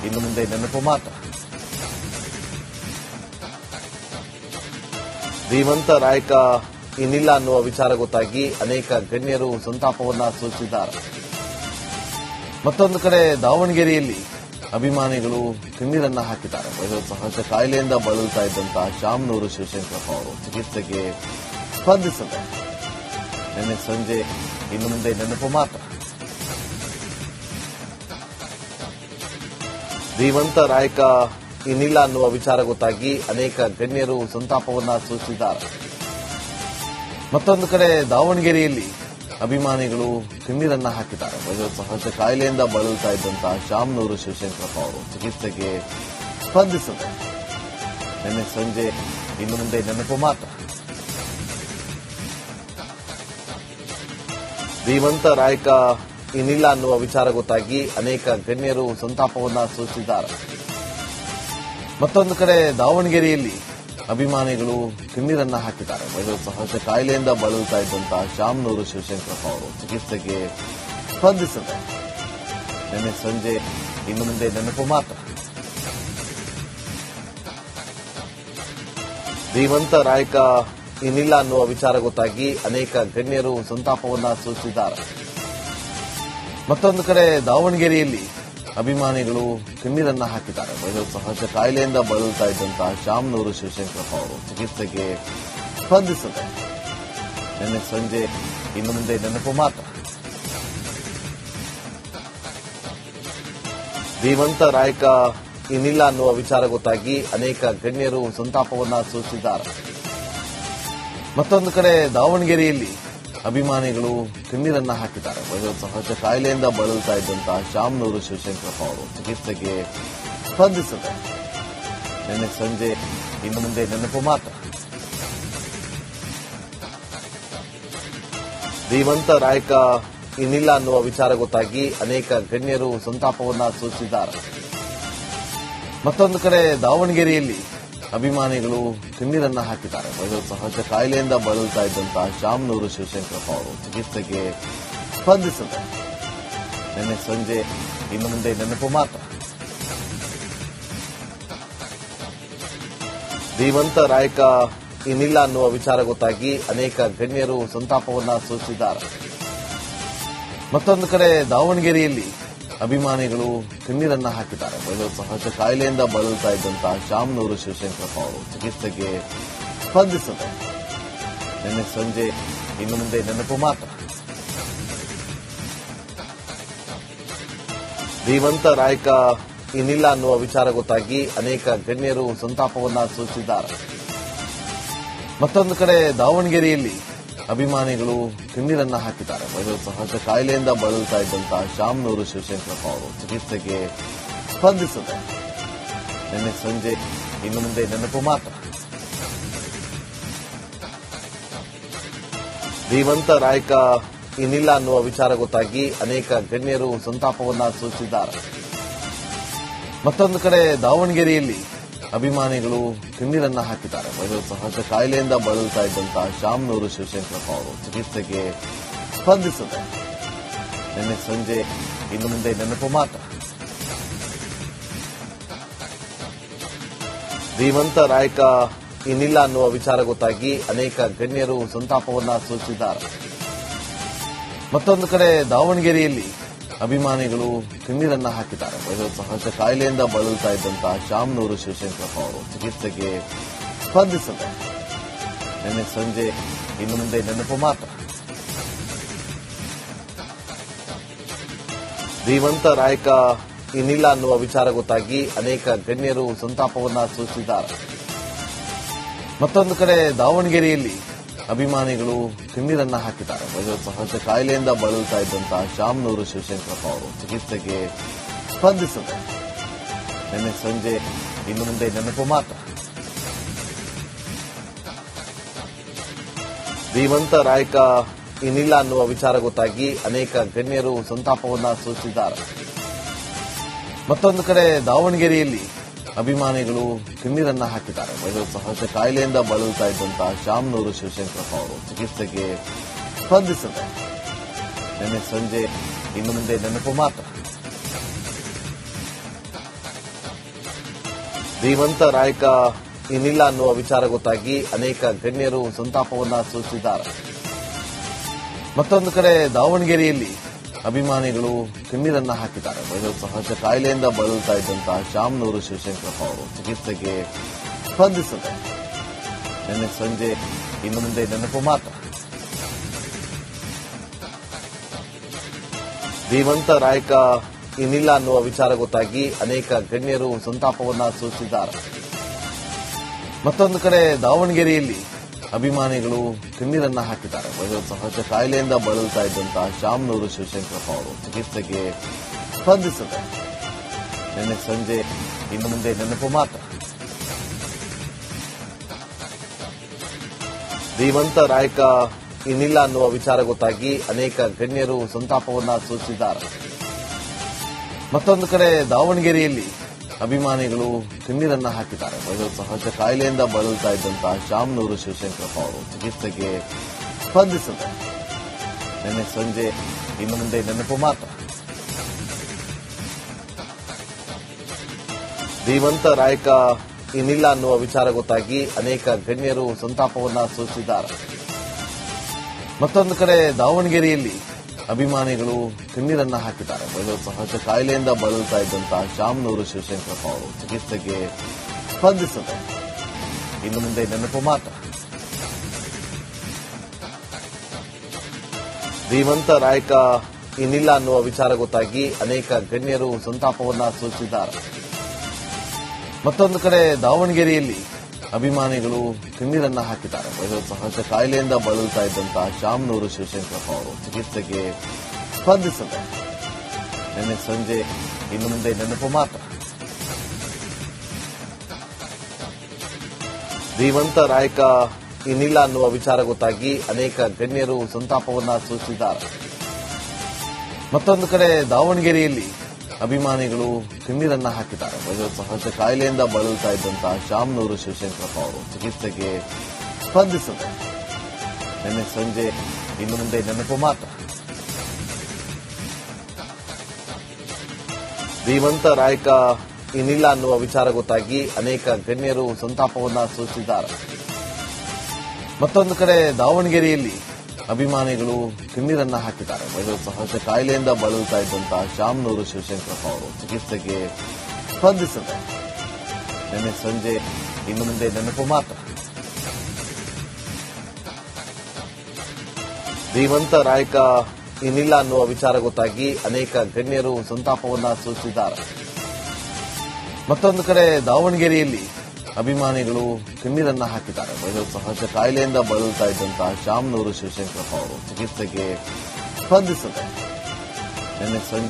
ಇನ್ನು ಮುಂದೆ ನೆನಪು ಮಾತ್ರ. ಧೀಮಂತ ನಾಯಕ ಇನ್ನಿಲ್ಲ ಅನ್ನುವ ವಿಚಾರ ಗೊತ್ತಾಗಿ ಅನೇಕ ಗಣ್ಯರು ಸಂತಾಪವನ್ನ ಸೂಚಿಸಿದ್ದಾರೆ. ಮತ್ತೊಂದು ಕಡೆ ದಾವಣಗೆರೆಯಲ್ಲಿ ಅಭಿಮಾನಿಗಳು ಕಣ್ಣೀರನ್ನ ಹಾಕಿದ್ದಾರೆ. ವಯೋಸಹಜ ಕಾಯಿಲೆಯಿಂದ ಬಳಲುತ್ತಾ ಇದ್ದಂತಹ ಶಾಮನೂರು ಶಿವಶಂಕರಪ್ಪ ಅವರು ಚಿಕಿತ್ಸೆಗೆ ಸ್ಪಂದಿಸದೆ ನಿನ್ನೆ ಸಂಜೆ ಇನ್ನು ಮುಂದೆ ನೆನಪು ಮಾತ್ರ. ಧೀಮಂತ ನಾಯಕ ಇನ್ನಿಲ್ಲ ಅನ್ನುವ ವಿಚಾರ ಗೊತ್ತಾಗಿ ಅನೇಕ ಗಣ್ಯರು ಸಂತಾಪವನ್ನ ಸೂಚಿಸಿದ್ದಾರೆ. ಮತ್ತೊಂದು ಕಡೆ ದಾವಣಗೆರೆಯಲ್ಲಿ ಅಭಿಮಾನಿಗಳು ಕಣ್ಣೀರನ್ನ ಹಾಕಿದ್ದಾರೆ. ವಯೋಸಹಜ ಕಾಯಿಲೆಯಿಂದ ಬಳಲುತ್ತಾ ಇದ್ದಂತಹ ಶಾಮನೂರು ಶಿವಶಂಕರಪ್ಪ ಅವರು ಚಿಕಿತ್ಸೆಗೆ ಸ್ಪಂದಿಸದೆ ನಿನ್ನೆ ಸಂಜೆ ಇನ್ನು ಮುಂದೆ ನೆನಪು ಮಾತ್ರ. ಧೀಮಂತ ನಾಯಕ ಇನ್ನಿಲ್ಲ ಅನ್ನುವ ವಿಚಾರ ಗೊತ್ತಾಗಿ ಅನೇಕ ಗಣ್ಯರು ಸಂತಾಪವನ್ನ ಸೂಚಿಸಿದ್ದಾರೆ. ಮತ್ತೊಂದು ಕಡೆ ದಾವಣಗೆರೆಯಲ್ಲಿ ಅಭಿಮಾನಿಗಳು ಕಣ್ಣೀರನ್ನ ಹಾಕಿದ್ದಾರೆ. ವಯೋಸಹಜ ಕಾಯಿಲೆಯಿಂದ ಬಳಲುತ್ತಾ ಇದ್ದಂತಹ ಶಾಮನೂರು ಶಿವಶಂಕರಪ್ಪ ಅವರು ಚಿಕಿತ್ಸೆಗೆ ಸ್ಪಂದಿಸದೆ ನಿನ್ನೆ ಸಂಜೆ ಇನ್ನು ಮುಂದೆ ನೆನಪು ಮಾತ್ರ. ಧೀಮಂತ ನಾಯಕ ಇನ್ನಿಲ್ಲ ಅನ್ನುವ ವಿಚಾರ ಗೊತ್ತಾಗಿ ಅನೇಕ ಗಣ್ಯರು ಸಂತಾಪವನ್ನ ಸೂಚಿಸಿದ್ದಾರೆ. ಮತ್ತೊಂದು ಕಡೆ ದಾವಣಗೆರೆಯಲ್ಲಿ ಅಭಿಮಾನಿಗಳು ಕಣ್ಣೀರನ್ನ ಹಾಕಿದ್ದಾರೆ. ವಯೋಸಹಜ ಕಾಯಿಲೆಯಿಂದ ಬಳಲುತ್ತಾ ಇದ್ದಂತಹ ಶಾಮನೂರು ಶಿವಶಂಕರಪ್ಪ ಅವರು ಚಿಕಿತ್ಸೆಗೆ ಸ್ಪಂದಿಸದೆ ನಿನ್ನೆ ಸಂಜೆ ಇನ್ನು ಮುಂದೆ ನೆನಪು ಮಾತ್ರ. ಧೀಮಂತ ನಾಯಕ ಇನ್ನಿಲ್ಲ ಅನ್ನುವ ವಿಚಾರ ಗೊತ್ತಾಗಿ ಅನೇಕ ಗಣ್ಯರು ಸಂತಾಪವನ್ನ ಸೂಚಿಸಿದ್ದಾರೆ. ಮತ್ತೊಂದು ಕಡೆ ದಾವಣಗೆರೆಯಲ್ಲಿ ಅಭಿಮಾನಿಗಳು ಕಣ್ಣೀರನ್ನ ಹಾಕಿದ್ದಾರೆ. ವಯೋಸಹಜ ಕಾಯಿಲೆಯಿಂದ ಬಳಲುತ್ತಾ ಇದ್ದಂತಹ ಶಾಮನೂರು ಶಿವಶಂಕರಪ್ಪ ಅವರು ಚಿಕಿತ್ಸೆಗೆ ಸ್ಪಂದಿಸದೆ ನಿನ್ನೆ ಸಂಜೆ ಇನ್ನು ಮುಂದೆ ನೆನಪು ಮಾತ್ರ. ಧೀಮಂತ ನಾಯಕ ಇನ್ನಿಲ್ಲ ಅನ್ನುವ ವಿಚಾರ ಗೊತ್ತಾಗಿ ಅನೇಕ ಗಣ್ಯರು ಸಂತಾಪವನ್ನ ಸೂಚಿಸಿದ್ದಾರೆ. ಮತ್ತೊಂದು ಕಡೆ ದಾವಣಗೆರೆಯಲ್ಲಿ ಅಭಿಮಾನಿಗಳು ಕಣ್ಣೀರನ್ನ ಹಾಕಿದ್ದಾರೆ. ವಯೋಸಹಜ ಕಾಯಿಲೆಯಿಂದ ಬಳಲುತ್ತಾ ಇದ್ದಂತಹ ಶಾಮನೂರು ಶಿವಶಂಕರಪ್ಪ ಅವರು ಚಿಕಿತ್ಸೆಗೆ ಸ್ಪಂದಿಸದೆ ನಿನ್ನೆ ಸಂಜೆ ಇನ್ನು ಮುಂದೆ ನೆನಪು ಮಾತ್ರ. ಧೀಮಂತ ನಾಯಕ ಇನ್ನಿಲ್ಲ ಅನ್ನುವ ವಿಚಾರ ಗೊತ್ತಾಗಿ ಅನೇಕ ಗಣ್ಯರು ಸಂತಾಪವನ್ನ ಸೂಚಿಸಿದ್ದಾರೆ. ಮತ್ತೊಂದು ಕಡೆ ದಾವಣಗೆರೆಯಲ್ಲಿ ಅಭಿಮಾನಿಗಳು ಕಣ್ಣೀರನ್ನ ಹಾಕಿದ್ದಾರೆ. ವಯೋಸಹಜ ಕಾಯಿಲೆಯಿಂದ ಬಳಲುತ್ತಾ ಇದ್ದಂತಹ ಶಾಮನೂರು ಶಿವಶಂಕರಪ್ಪ ಅವರು ಚಿಕಿತ್ಸೆಗೆ ಸ್ಪಂದಿಸದೆ ನಿನ್ನೆ ಸಂಜೆ ಇನ್ನು ಮುಂದೆ ನೆನಪು ಮಾತ್ರ. ಧೀಮಂತ ನಾಯಕ ಇನ್ನಿಲ್ಲ ಅನ್ನುವ ವಿಚಾರ ಗೊತ್ತಾಗಿ ಅನೇಕ ಗಣ್ಯರು ಸಂತಾಪವನ್ನ ಸೂಚಿಸಿದ್ದಾರೆ. ಮತ್ತೊಂದು ಕಡೆ ದಾವಣಗೆರೆಯಲ್ಲಿ ಅಭಿಮಾನಿಗಳು ಕಣ್ಣೀರನ್ನ ಹಾಕಿದ್ದಾರೆ. ವಯೋಸಹಜ ಕಾಯಿಲೆಯಿಂದ ಬಳಲುತ್ತಾ ಇದ್ದಂತಹ ಶಾಮನೂರು ಶಿವಶಂಕರಪ್ಪ ಅವರು ಚಿಕಿತ್ಸೆಗೆ ಸ್ಪಂದಿಸದೆ ನಿನ್ನೆ ಸಂಜೆ ಇನ್ನು ಮುಂದೆ ನೆನಪು ಮಾತ್ರ. ಧೀಮಂತ ನಾಯಕ ಇನ್ನಿಲ್ಲ ಅನ್ನುವ ವಿಚಾರ ಗೊತ್ತಾಗಿ ಅನೇಕ ಗಣ್ಯರು ಸಂತಾಪವನ್ನ ಸೂಚಿಸಿದ್ದಾರೆ. ಮತ್ತೊಂದು ಕಡೆ ದಾವಣಗೆರೆಯಲ್ಲಿ ಅಭಿಮಾನಿಗಳು ಕಣ್ಣೀರನ್ನ ಹಾಕಿದ್ದಾರೆ. ವಯೋಸಹಜ ಕಾಯಿಲೆಯಿಂದ ಬಳಲುತ್ತಾ ಇದ್ದಂತಹ ಶಾಮನೂರು ಶಿವಶಂಕರಪ್ಪ ಅವರು ಚಿಕಿತ್ಸೆಗೆ ಸ್ಪಂದಿಸದೆ ನಿನ್ನೆ ಸಂಜೆ ಇನ್ನು ಮುಂದೆ ನೆನಪು ಮಾತ್ರ. ಧೀಮಂತ ನಾಯಕ ಇನ್ನಿಲ್ಲ ಅನ್ನುವ ವಿಚಾರ ಗೊತ್ತಾಗಿ ಅನೇಕ ಗಣ್ಯರು ಸಂತಾಪವನ್ನ ಸೂಚಿಸಿದ್ದಾರೆ. ಮತ್ತೊಂದು ಕಡೆ ದಾವಣಗೆರೆಯಲ್ಲಿ ಅಭಿಮಾನಿಗಳು ಕಣ್ಣೀರನ್ನ ಹಾಕಿದ್ದಾರೆ. ವಯೋಸಹಜ ಕಾಯಿಲೆಯಿಂದ ಬಳಲುತ್ತಾ ಇದ್ದಂತಹ ಶಾಮನೂರು ಶಿವಶಂಕರಪ್ಪ ಅವರು ಚಿಕಿತ್ಸೆಗೆ ಸ್ಪಂದಿಸದೆ ನಿನ್ನೆ ಸಂಜೆ ಇನ್ನು ಮುಂದೆ ನೆನಪು ಮಾತ್ರ. ಧೀಮಂತ ನಾಯಕ ಇನ್ನಿಲ್ಲ ಅನ್ನುವ ವಿಚಾರ ಗೊತ್ತಾಗಿ ಅನೇಕ ಗಣ್ಯರು ಸಂತಾಪವನ್ನ ಸೂಚಿಸಿದ್ದಾರೆ. ಮತ್ತೊಂದು ಕಡೆ ದಾವಣಗೆರೆಯಲ್ಲಿ ಅಭಿಮಾನಿಗಳು ಕಣ್ಣೀರನ್ನ ಹಾಕಿದ್ದಾರೆ. ವಯೋಸಹಜ ಕಾಯಿಲೆಯಿಂದ ಬಳಲುತ್ತಾ ಇದ್ದಂತಹ ಶಾಮನೂರು ಶಿವಶಂಕರಪ್ಪ ಅವರು ಚಿಕಿತ್ಸೆಗೆ ಸ್ಪಂದಿಸದೆ ನಿನ್ನೆ ಸಂಜೆ ಇನ್ನು ಮುಂದೆ ನೆನಪು ಮಾತ್ರ. ಧೀಮಂತ ನಾಯಕ ಇನ್ನಿಲ್ಲ ಅನ್ನುವ ವಿಚಾರ ಗೊತ್ತಾಗಿ ಅನೇಕ ಗಣ್ಯರು ಸಂತಾಪವನ್ನ ಸೂಚಿಸಿದ್ದಾರೆ. ಮತ್ತೊಂದು ಕಡೆ ದಾವಣಗೆರೆಯಲ್ಲಿ ಅಭಿಮಾನಿಗಳು ಕಣ್ಣೀರನ್ನ ಹಾಕಿದ್ದಾರೆ. ವಯೋಸಹಜ ಕಾಯಿಲೆಯಿಂದ ಬಳಲುತ್ತಾ ಇದ್ದಂತಹ ಶಾಮನೂರು ಶಿವಶಂಕರಪ್ಪ ಅವರು ಚಿಕಿತ್ಸೆಗೆ ಸ್ಪಂದಿಸದೆ ನಿನ್ನೆ ಸಂಜೆ ಇನ್ನು ಮುಂದೆ ನೆನಪು ಮಾತ್ರ. ಧೀಮಂತ ನಾಯಕ ಇನ್ನಿಲ್ಲ ಅನ್ನುವ ವಿಚಾರ ಗೊತ್ತಾಗಿ ಅನೇಕ ಗಣ್ಯರು ಸಂತಾಪವನ್ನ ಸೂಚಿಸಿದ್ದಾರೆ. ಮತ್ತೊಂದು ಕಡೆ ದಾವಣಗೆರೆಯಲ್ಲಿ ಅಭಿಮಾನಿಗಳು ಕಣ್ಣೀರನ್ನ ಹಾಕಿದ್ದಾರೆ. ಸಹಜ ಕಾಯಿಲೆಯಿಂದ ಬಳಲ್ತಾ ಇದ್ದಂತಹ ಶಾಮನೂರು ಶಿವಶಂಕರಪ್ಪ ಅವರು ಚಿಕಿತ್ಸೆಗೆ ಸ್ಪಂದಿಸದೆ ನಿನ್ನೆ ಸಂಜೆ ಇನ್ನು ಮುಂದೆ ನೆನಪು ಮಾತ್ರ. ಧೀಮಂತ ನಾಯಕ ಇನ್ನಿಲ್ಲ ಅನ್ನುವ ವಿಚಾರ ಗೊತ್ತಾಗಿ ಅನೇಕ ಗಣ್ಯರು ಸಂತಾಪವನ್ನ ಸೂಚಿಸಿದ್ದಾರೆ. ಮತ್ತೊಂದು ಕಡೆ ದಾವಣಗೆರೆಯಲ್ಲಿ ಅಭಿಮಾನಿಗಳು ಕಣ್ಣೀರನ್ನ ಹಾಕಿದ್ದಾರೆ. ಸಹಜ ಕಾಯಿಲೆಯಿಂದ ಬಳಲ್ತಾ ಇದ್ದಂತಹ ಶಾಮನೂರು ಶಿವಶಂಕರಪ್ಪ ಅವರು ಚಿಕಿತ್ಸೆಗೆ ಸ್ಪಂದಿಸದೆ ನಿನ್ನೆ ಸಂಜೆ ಇನ್ನು ಮುಂದೆ ನೆನಪು ಮಾತ್ರ. ಧೀಮಂತ ನಾಯಕ ಇನ್ನಿಲ್ಲ ಅನ್ನುವ ವಿಚಾರ ಗೊತ್ತಾಗಿ ಅನೇಕ ಗಣ್ಯರು ಸಂತಾಪವನ್ನ ಸೂಚಿಸಿದ್ದಾರೆ. ಮತ್ತೊಂದು ಕಡೆ ದಾವಣಗೆರೆಯಲ್ಲಿ ಅಭಿಮಾನಿಗಳು ಕಣ್ಣೀರನ್ನ ಹಾಕಿದ್ದಾರೆ. ಸಹಜ ಕಾಯಿಲೆಯಿಂದ ಬಳಲ್ತಾ ಇದ್ದಂತಹ ಶಾಮನೂರು ಶಿವಶಂಕರಪ್ಪ ಅವರು ಚಿಕಿತ್ಸೆಗೆ ಸ್ಪಂದಿಸದೆ ನಿನ್ನೆ ಸಂಜೆ ಇನ್ನು ಮುಂದೆ ನೆನಪು ಮಾತ್ರ. ಧೀಮಂತ ನಾಯಕ ಇನ್ನಿಲ್ಲ ಅನ್ನುವ ವಿಚಾರ ಗೊತ್ತಾಗಿ ಅನೇಕ ಗಣ್ಯರು ಸಂತಾಪವನ್ನ ಸೂಚಿಸಿದ್ದಾರೆ. ಮತ್ತೊಂದು ಕಡೆ ದಾವಣಗೆರೆಯಲ್ಲಿ ಅಭಿಮಾನಿಗಳು ಕಣ್ಣೀರನ್ನ ಹಾಕಿದ್ದಾರೆ. ಸಹಜ ಕಾಯಿಲೆಯಿಂದ ಬಳಲ್ತಾ ಇದ್ದಂತಹ ಶಾಮನೂರು ಶಿವಶಂಕರಪ್ಪ ಅವರು ಚಿಕಿತ್ಸೆಗೆ ಸ್ಪಂದಿಸದೆ ಇನ್ನು ಮುಂದೆ ನೆನಪು ಮಾತ್ರ. ಧೀಮಂತ ನಾಯಕ ಇನ್ನಿಲ್ಲ ಅನ್ನುವ ವಿಚಾರ ಗೊತ್ತಾಗಿ ಅನೇಕ ಗಣ್ಯರು ಸಂತಾಪವನ್ನ ಸೂಚಿಸಿದ್ದಾರೆ. ಮತ್ತೊಂದು ಕಡೆ ದಾವಣಗೆರೆಯಲ್ಲಿ ಅಭಿಮಾನಿಗಳು ಕಣ್ಣೀರನ್ನ ಹಾಕಿದ್ದಾರೆ. ಸಹಜ ಕಾಯಿಲೆಯಿಂದ ಬಳಲ್ತಾ ಇದ್ದಂತಹ ಶಾಮನೂರು ಶಿವಶಂಕರಪ್ಪ ಅವರು ಚಿಕಿತ್ಸೆಗೆ ಸ್ಪಂದಿಸದೆ ನಿನ್ನೆ ಸಂಜೆ ಇನ್ನು ಮುಂದೆ ನೆನಪು ಮಾತ್ರ. ಧೀಮಂತ ನಾಯಕ ಇನ್ನಿಲ್ಲ ಅನ್ನುವ ವಿಚಾರ ಗೊತ್ತಾಗಿ ಅನೇಕ ಗಣ್ಯರು ಸಂತಾಪವನ್ನ ಸೂಚಿಸಿದ್ದಾರೆ. ಮತ್ತೊಂದು ಕಡೆ ದಾವಣಗೆರೆಯಲ್ಲಿ ಅಭಿಮಾನಿಗಳು ಕಣ್ಣೀರನ್ನ ಹಾಕಿದ್ದಾರೆ. ಸಹಜ ಕಾಯಿಲೆಯಿಂದ ಬಳಲ್ತಾ ಇದ್ದಂತಹ ಶಾಮನೂರು ಶಿವಶಂಕರಪ್ಪ ಅವರು ಚಿಕಿತ್ಸೆಗೆ ಸ್ಪಂದಿಸದೆ ನಿನ್ನೆ ಸಂಜೆ ಇನ್ನು ಮುಂದೆ ನೆನಪು ಮಾತ್ರ. ಧೀಮಂತ ನಾಯಕ ಇನ್ನಿಲ್ಲ ಅನ್ನುವ ವಿಚಾರ ಗೊತ್ತಾಗಿ ಅನೇಕ ಗಣ್ಯರು ಸಂತಾಪವನ್ನ ಸೂಚಿಸಿದ್ದಾರೆ. ಮತ್ತೊಂದು ಕಡೆ ದಾವಣಗೆರೆಯಲ್ಲಿ ಅಭಿಮಾನಿಗಳು ಕಣ್ಣೀರನ್ನ ಹಾಕಿದ್ದಾರೆ. ಸಹಜ ಕಾಯಿಲೆಯಿಂದ ಬಳಲ್ತಾ ಇದ್ದಂತಹ ಶಾಮನೂರು ಶಿವಶಂಕರಪ್ಪ ಅವರು ಚಿಕಿತ್ಸೆಗೆ ಸ್ಪಂದಿಸದೆ ನಿನ್ನೆ ಸಂಜೆ ಇನ್ನು ಮುಂದೆ ನೆನಪು ಮಾತ್ರ. ಧೀಮಂತ ನಾಯಕ ಇನ್ನಿಲ್ಲ ಅನ್ನುವ ವಿಚಾರ ಗೊತ್ತಾಗಿ ಅನೇಕ ಗಣ್ಯರು ಸಂತಾಪವನ್ನ ಸೂಚಿಸಿದ್ದಾರೆ. ಮತ್ತೊಂದು ಕಡೆ ದಾವಣಗೆರೆಯಲ್ಲಿ ಅಭಿಮಾನಿಗಳು ಕಣ್ಣೀರನ್ನ ಹಾಕಿದ್ದಾರೆ. ಸಹಜ ಕಾಯಿಲೆಯಿಂದ ಬಳಲ್ತಾ ಇದ್ದಂತಹ ಶಾಮನೂರು ಶಿವಶಂಕರಪ್ಪ ಅವರು ಚಿಕಿತ್ಸೆಗೆ ಸ್ಪಂದಿಸದೆ ನಿನ್ನೆ ಸಂಜೆ